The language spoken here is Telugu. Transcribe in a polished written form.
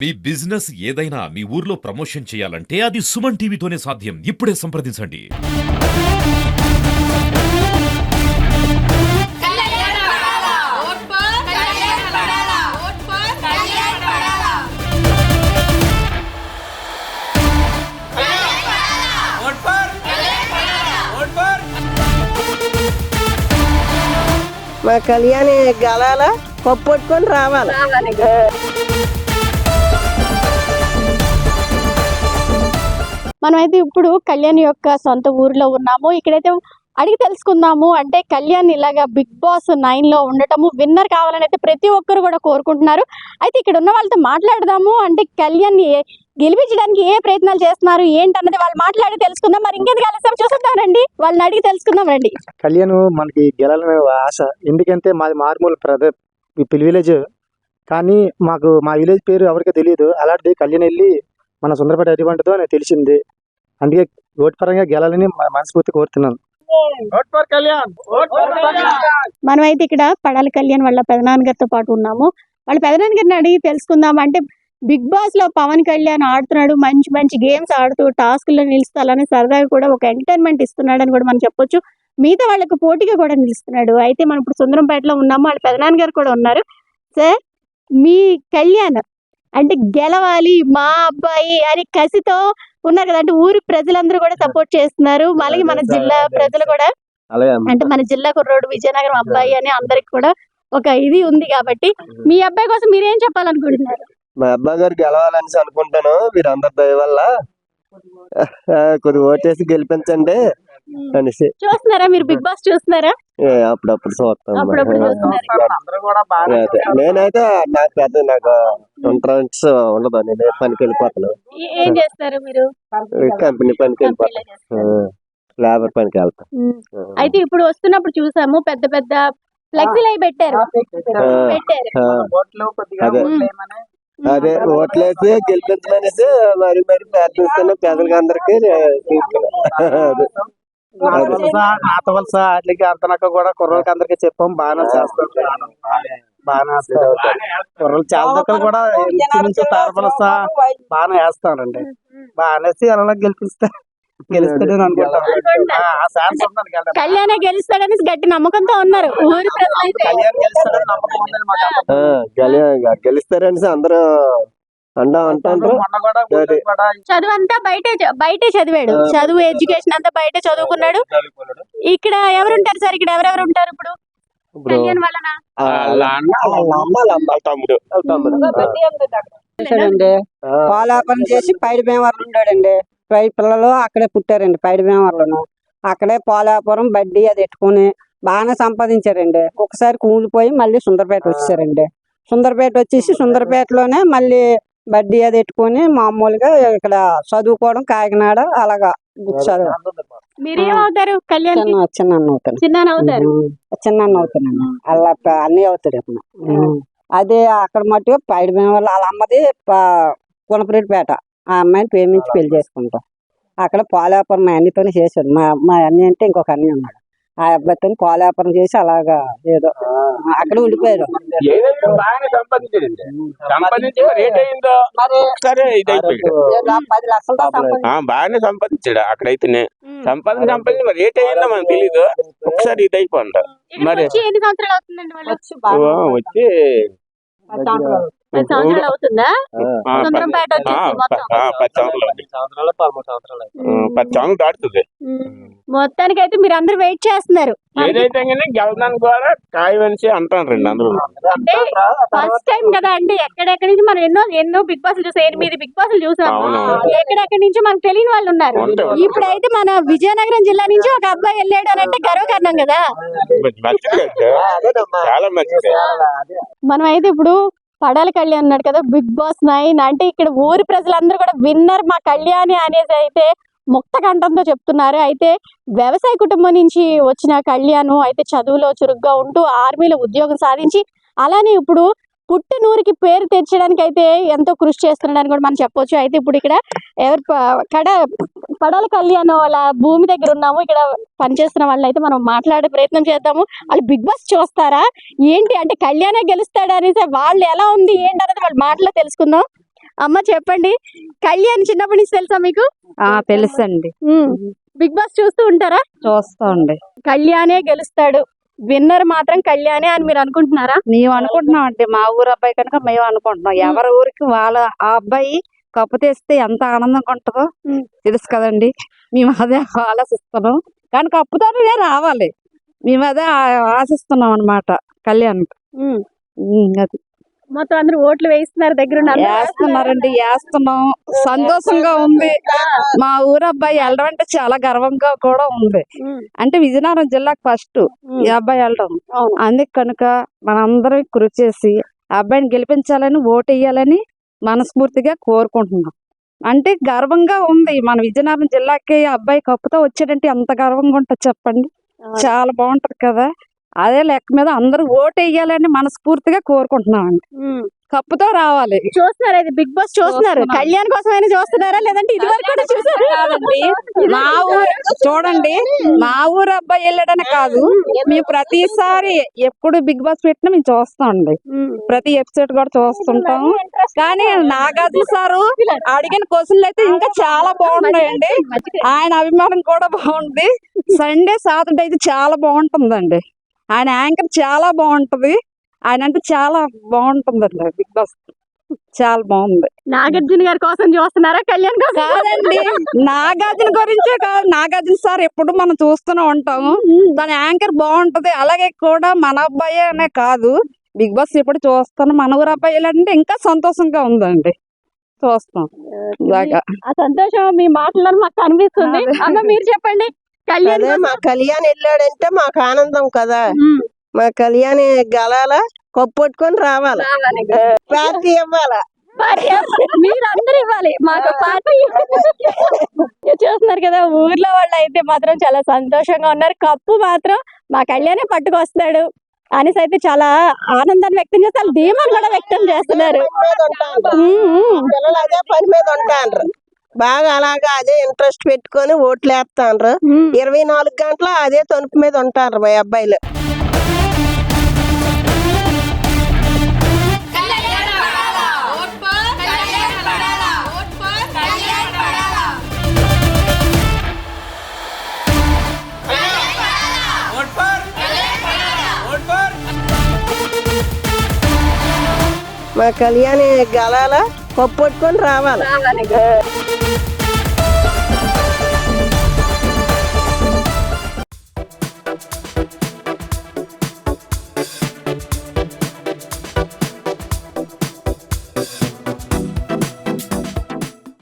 మీ బిజినెస్ ఏదైనా మీ ఊర్లో ప్రమోషన్ చేయాలంటే అది సుమన్ టీవీతోనే సాధ్యం. ఇప్పుడే సంప్రదించండి. మా కళ్యాణి గలాల పప్పుకొని రావాలి. మనమైతే ఇప్పుడు కళ్యాణ్ యొక్క సొంత ఊరిలో ఉన్నాము. ఇక్కడైతే అడిగి తెలుసుకుందాము. అంటే కళ్యాణ్ ఇలాగా బిగ్ బాస్ 9 లో ఉండటము విన్నర్ కావాలని అయితే ప్రతి ఒక్కరు కూడా కోరుకుంటున్నారు. అయితే ఇక్కడ ఉన్న వాళ్ళతో మాట్లాడదాము. అంటే కళ్యాణ్ గెలిపించడానికి ఏ ప్రయత్నాలు చేస్తున్నారు ఏంటన్నది వాళ్ళు మాట్లాడి తెలుసుకుందాం. మరి ఇంకెందుకు ఆలస్యం చూసుకుందాం రండి, వాళ్ళని అడిగి తెలుసుకుందాం రండి. కళ్యాణ్ మనకి గెలాలనే ఆశ. ఎందుకంటే మాది మారుమూల విలేజ్, కానీ మా విలేజ్ పేరు ఎవరికి తెలియదు. అలాంటిది కళ్యాణ్ వెళ్ళి మన సుందరపేట ఎటువంటి నాకు తెలిసింది. అందుకే ఓటు పరంగా గెలాలని మనస్ఫూర్తి కోరుతున్నాను. మనమైతే ఇక్కడ పడాల కళ్యాణ్ వాళ్ళ పెదనాన్నగారితో పాటు ఉన్నాము. వాళ్ళ పెదనాన్నగారిని అడిగి తెలుసుకుందాం. అంటే బిగ్ బాస్ లో పవన్ కళ్యాణ్ ఆడుతున్నాడు, మంచి మంచి గేమ్స్ ఆడుతూ టాస్క్లో నిలుస్తూ అలానే సరదాగా కూడా ఒక ఎంటర్టైన్మెంట్ ఇస్తున్నాడు అని కూడా మనం చెప్పొచ్చు. మిగతా వాళ్ళకు పోటీగా కూడా నిలుస్తున్నాడు. అయితే మనం ఇప్పుడు సుందరంపేటలో ఉన్నాము. వాళ్ళ పెదనాన్నగారు కూడా ఉన్నారు. సార్, మీ కళ్యాణ్ అంటే గెలవాలి మా అబ్బాయి అని కసితో ఉన్నారు కదా. అంటే ఊరి ప్రజలందరూ కూడా సపోర్ట్ చేస్తున్నారు. అలాగే మన జిల్లా ప్రజలు కూడా, అంటే మన జిల్లా కుర్రోడు విజయనగరం అబ్బాయి అని అందరికి కూడా ఒక ఇది ఉంది. కాబట్టి మీ అబ్బాయి కోసం మీరేం చెప్పాలనుకుంటున్నారు? మా అబ్బాయి గారు గెలవాలని అనుకుంటాను. మీరు అందరి దయ వల్ల కొద్దిగా ఓటేసి గెలిపించండి అనేసి. చూస్తున్నారా మీరు బిగ్ బాస్ చూస్తున్నారా? అప్పుడప్పుడు చూస్తాను. అప్పుడప్పుడు చూస్తున్నారు. నేనైతే నాకు ఇంట్రెస్ట్ ఉండదు. నేను పనికి వెళ్ళిపోతాను. ఏం చేస్తారు మీరు? కంపెనీ పనికి వెళ్ళిపోతాను. లేబర్ పనికి వెళ్తాను. అయితే ఇప్పుడు వస్తున్నప్పుడు చూసాము పెద్ద పెద్ద ఫ్లెక్సీలు అయి పెట్టారు. అదే ఓట్లేసి గెలిపించమనేసి మరి ప్రార్థిస్తున్న పేదలకి అందరికి. నాత వలస వాటికి అంతనక్క కూడా కుర్రలకి అందరికి చెప్పాం. బాగానే చేస్తాం. కుర్రలు చాలా దగ్గర కూడా నుంచి తారపలస బాగానే వేస్తానండి. బాగానేసి అలా గెలుస్తాడని అనుకుంటాను. కళ్యాణ గెలుస్తాడని గట్టి నమ్మకంతో ఉన్నారు ఊరి గెలుస్తారని అందరూ అంటారు. చదువు అంతా బయటే చదివాడు. చదువు ఎడ్యుకేషన్ అంతా బయట చదువుకున్నాడు. ఇక్కడ ఎవరుంటారు సార్? ఇక్కడ ఎవరెవరు ఉంటారు ఇప్పుడు కళ్యాణ్ వలన? పోలాపరం చేసి పైడి భీమవరం ఉన్నాడండి. పిల్లలు అక్కడే పుట్టారండి. పైడి భీమవరంలో అక్కడే పోలాపురం బడ్డీ అది ఎట్టుకుని బాగానే సంపాదించారండి. ఒకసారి కూలిపోయి మళ్ళీ సుందరపేట వచ్చారండి. సుందరపేట వచ్చేసి సుందరపేటలోనే మళ్ళీ బడ్డీ అది ఎట్టుకుని మామూలుగా ఇక్కడ చదువుకోవడం కాకినాడ అలాగా మీరేమవుతారు? కళ్యాణ్ చిన్న అవుతాను. చిన్న అవుతానండి. అలా అన్ని అవుతారు. అదే అక్కడ మట్టుగా పైడి భీమవరం వాళ్ళ అమ్మది పునపరెడ్డిపేట. ఆ అమ్మాయిని ప్రేమించి పెళ్లి చేసుకుంటాం. అక్కడ పోలాపురం మా అన్నితోనే చేశాడు. మా అన్ని అంటే ఇంకొక అన్ని ఉన్నాడు. ఆ అబ్బాయితో పోలాపురం చేసి అలాగా ఏదో అక్కడ ఉండిపోయారు. బాగానే సంపాదించాడు అక్కడైతేనే. సంపాదించి మరి రేట్ అయిందో మనకు తెలీదు. ఒకసారి ఇది అయిపోండి మరి వచ్చి 10 సంవత్సరాలు అవుతుందా? 10 సంవత్సరాలు దాటుతుంది. మొత్తానికి అయితే మీరు అందరు వెయిట్ చేస్తున్నారు. ఏదైతే గెలడానికి కూడా కాయవనిసి అంటారు రండి అందరూ. అంటే ఫస్ట్ టైం కదా అండి. ఎక్కడెక్కడి నుంచి మనం ఎన్నో బిగ్ బాస్ చూసాం. 8 బిగ్ బాస్ చూసాము. ఎక్కడెక్కడి నుంచి మనకు తెలియని వాళ్ళు ఉన్నారు. ఇప్పుడైతే మన విజయనగరం జిల్లా నుంచి ఒక అబ్బాయి వెళ్ళాడు అని అంటే గర్వకారణం కదా. చాలా మంచిది. మనం అయితే ఇప్పుడు పడాల కళ్యాణ్ అన్నాడు కదా బిగ్ బాస్ 9. అంటే ఇక్కడ ఊరి ప్రజలందరూ కూడా విన్నర్ మా కళ్యాణి అనేసి అయితే ముక్త కంఠంతో చెప్తున్నారు. అయితే వ్యవసాయ కుటుంబం నుంచి వచ్చిన కళ్యాణ్ అయితే చదువులో చురుగ్గా ఉంటూ ఆర్మీలో ఉద్యోగం సాధించి అలానే ఇప్పుడు పుట్టినూరికి పేరు తెచ్చడానికి అయితే ఎంతో కృషి చేస్తున్నాడని కూడా మనం చెప్పొచ్చు. అయితే ఇప్పుడు ఇక్కడ పడాల కళ్యాణ్ వాళ్ళ భూమి దగ్గర ఉన్నాము. ఇక్కడ పనిచేస్తున్న వాళ్ళు అయితే మనం మాట్లాడే ప్రయత్నం చేద్దాము. వాళ్ళు బిగ్ బాస్ చూస్తారా ఏంటి, అంటే కళ్యాణే గెలుస్తాడా అనేసి వాళ్ళు ఎలా ఉంది ఏంటి అనేది వాళ్ళ మాటలో తెలుసుకుందాం. అమ్మ చెప్పండి, కళ్యాణ్ చిన్నప్పటి నుంచి తెలుసా మీకు? తెలుసండి, బిగ్ బాస్ చూస్తూ ఉంటారా? చూస్తాండి. కళ్యాణే గెలుస్తాడు, విన్నర్ మాత్రం కళ్యాణే అని మీరు అనుకుంటున్నారా? మేము అనుకుంటున్నాం అండి, మా ఊరు అబ్బాయి కనుక మేము అనుకుంటున్నాం. ఎవరి ఊరికి వాళ్ళ ఆ అబ్బాయి కప్పు తెస్తే ఎంత ఆనందంగా ఉంటుందో తెలుసు కదండి. మేము అదే ఆలోచిస్తున్నాం, కానీ కప్పుతోనే రావాలి, మేము అదే ఆశిస్తున్నాం అన్నమాట కళ్యాణ్. అది మొత్తం అందరూ ఓట్లు వేస్తున్నారు, దగ్గర వేస్తున్నారండి, వేస్తున్నాం, సంతోషంగా ఉంది. మా ఊరు అబ్బాయి వెళ్ళడం అంటే చాలా గర్వంగా కూడా ఉంది. అంటే విజయనగరం జిల్లాకు ఫస్ట్ ఈ అబ్బాయి వెళ్ళడం, అందుకు కనుక మనందరం కృషి చేసి ఆ అబ్బాయిని గెలిపించాలని ఓటు వేయాలని మనస్ఫూర్తిగా కోరుకుంటున్నాం. అంటే గర్వంగా ఉంది, మన విజయనగరం జిల్లాకి అబ్బాయి కప్పుతో వచ్చాడంటే ఎంత గర్వంగా ఉంటుంది చెప్పండి. చాలా బాగుంటది కదా. అదే లెక్క మీద అందరూ ఓటు వేయాలని మనస్ఫూర్తిగా కోరుకుంటున్నామండి. కప్పుతో రావాలి. చూస్తున్నారు, ఇది బిగ్ బాస్ చూస్తున్నారు, కళ్యాణ్ కోసమైనా చూస్తున్నారా లేదంటే ఇది వరకు కూడా చూసారా? కాదండి, మా ఊరు చూడండి, మా ఊరు అబ్బాయి వెళ్ళాడని కాదు, మేము ప్రతిసారి ఎప్పుడు బిగ్ బాస్ పెట్టినా మేము చూస్తామండి, ప్రతి ఎపిసోడ్ కూడా చూస్తుంటాం. కానీ నాగార్జున సారు అడిగిన క్వశ్చన్లు అయితే ఇంకా చాలా బాగున్నాయండి, ఆయన అభిమానం కూడా బాగుంది. సండే సాటర్డే అయితే చాలా బాగుంటుందండి, ఆయన యాంకర్ చాలా బాగుంటది, ఆయన అంటే చాలా బాగుంటుందండి. బిగ్ బాస్ చాలా బాగుంది. నాగార్జున గారి కోసం చూస్తున్నారా కళ్యాణ్ కోసం? కాదండి, నాగార్జున గురించే కాదు, నాగార్జున సార్ ఎప్పుడు మనం చూస్తూనే ఉంటాము, తన యాంకర్ బాగుంటది. అలాగే కూడా మన అబ్బాయి అనే కాదు, బిగ్ బాస్ ఎప్పుడు చూస్తాను, మన ఊరు అబ్బాయి అంటే ఇంకా సంతోషంగా ఉందండి, చూస్తాం బాగా. ఆ సంతోషం మీ మాటల్లో మాకు కనిపిస్తుంది. అమ్మ మీరు చెప్పండి, కళ్యాణ్ అదే మా కళ్యాణ్ వెళ్ళాడంటే మాకు ఆనందం కదా. మా కళ్యాణ్ గెలాల కప్పొట్టుకొని రావాల, పార్టీ ఇవ్వాలా, మీరందరూ ఇవ్వాలి మాకు పార్టీ. చూస్తున్నారు కదా, ఊర్లో వాళ్ళు అయితే మాత్రం చాలా సంతోషంగా ఉన్నారు. కప్పు మాత్రం మా కళ్యాణే పట్టుకొస్తాడు అనేసి అయితే చాలా ఆనందాన్ని వ్యక్తం చేస్తారు, ధీమాన్ని కూడా వ్యక్తం చేస్తున్నారు. పిల్లలు అదే పని మీద ఉంటాండ్రు, బాగా అలాగా అదే ఇంట్రెస్ట్ పెట్టుకొని ఓట్లు వేస్తాండ్రు. 24 గంటలు అదే తణుపు మీద ఉంటారు మా అబ్బాయిలు. మా కళ్యాణ్ గెలాల కప్పొట్టుకొని రావాలి.